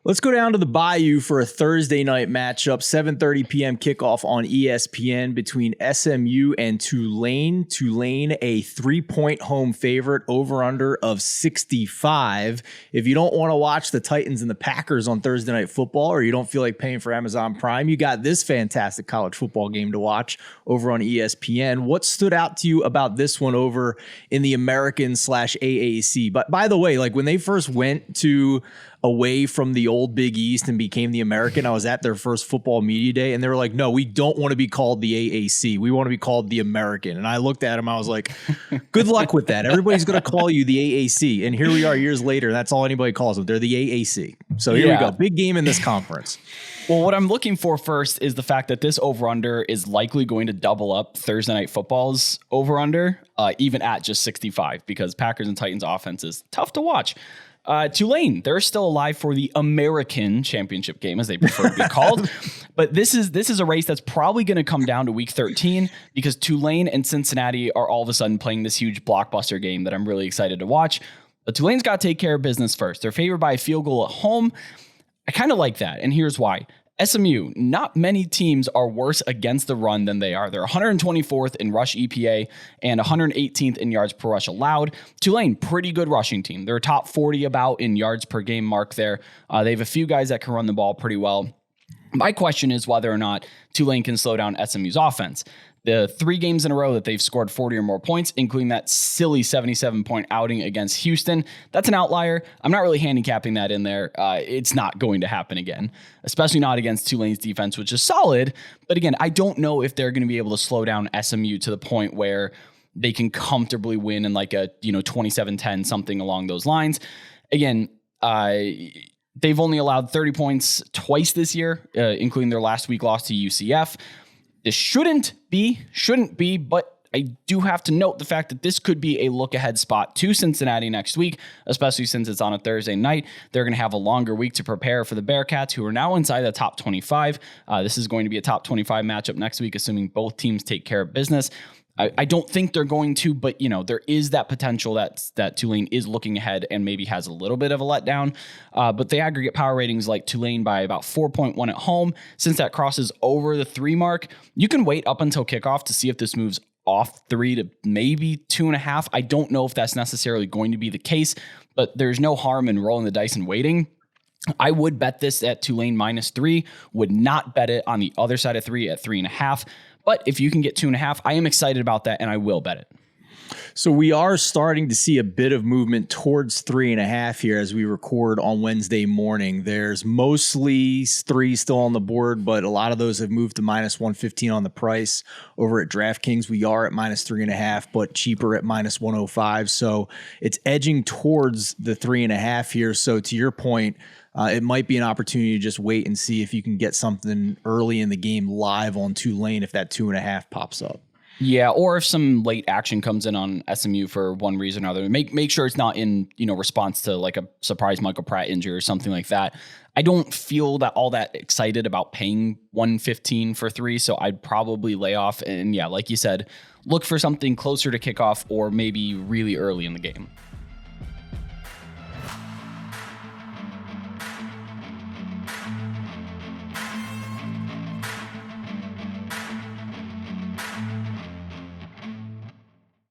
Let's go down to the Bayou for a Thursday night matchup, 7:30 p.m. kickoff on ESPN between SMU and Tulane. Tulane, a 3-point home favorite, over-under of 65. If you don't want to watch the Titans and the Packers on Thursday Night Football, or you don't feel like paying for Amazon Prime, you got this fantastic college football game to watch over on ESPN. What stood out to you about this one over in the American/AAC? But by the way, like when they first went to away from the old Big East and became the American, I was at their first football media day and they were like, no, we don't want to be called the AAC. We want to be called the American. And I looked at them, I was like, good luck with that. Everybody's going to call you the AAC. And here we are years later. That's all anybody calls them. They're the AAC. So here we go. Big game in this conference. Well, what I'm looking for first is the fact that this over-under is likely going to double up Thursday Night Football's over-under, even at just 65, because Packers and Titans offense is tough to watch. Tulane, they're still alive for the American Championship game, as they prefer to be called. But this is a race that's probably going to come down to week 13 because Tulane and Cincinnati are all of a sudden playing this huge blockbuster game that I'm really excited to watch. But Tulane's got to take care of business first. They're favored by a field goal at home. I kind of like that, and here's why. SMU, not many teams are worse against the run than they are. They're 124th in rush EPA and 118th in yards per rush allowed. Tulane, pretty good rushing team. They're top 40 about in yards per game mark there. They have a few guys that can run the ball pretty well. My question is whether or not Tulane can slow down SMU's offense. The 3 games in a row that they've scored 40 or more points, including that silly 77-point outing against Houston, that's an outlier. I'm not really handicapping that in there. It's not going to happen again, especially not against Tulane's defense, which is solid. But again, I don't know if they're going to be able to slow down SMU to the point where they can comfortably win in like a 27-10, something along those lines. Again, they've only allowed 30 points twice this year, including their last week loss to UCF. This shouldn't be, but I do have to note the fact that this could be a look-ahead spot to Cincinnati next week, especially since it's on a Thursday night. They're going to have a longer week to prepare for the Bearcats, who are now inside the top 25. This is going to be a top 25 matchup next week, assuming both teams take care of business. I don't think they're going to, but there is that potential that Tulane is looking ahead and maybe has a little bit of a letdown. But the aggregate power ratings like Tulane by about 4.1 at home. Since that crosses over the 3 mark, you can wait up until kickoff to see if this moves off 3 to maybe 2.5. I don't know if that's necessarily going to be the case, but there's no harm in rolling the dice and waiting. I would bet this at Tulane -3, would not bet it on the other side of 3 at 3.5. But if you can get 2.5, I am excited about that, and I will bet it. So we are starting to see a bit of movement towards 3.5 here as we record on Wednesday morning. There's mostly 3 still on the board, but a lot of those have moved to -115 on the price over at DraftKings. We are at -3.5, but cheaper at -105. So it's edging towards the 3.5 here. So to your point, it might be an opportunity to just wait and see if you can get something early in the game live on Tulane if that 2.5 pops up. Yeah, or if some late action comes in on SMU for one reason or other. Make sure it's not in response to like a surprise Michael Pratt injury or something like that. I don't feel that all that excited about paying $115 for 3, so I'd probably lay off. And yeah, like you said, look for something closer to kickoff or maybe really early in the game.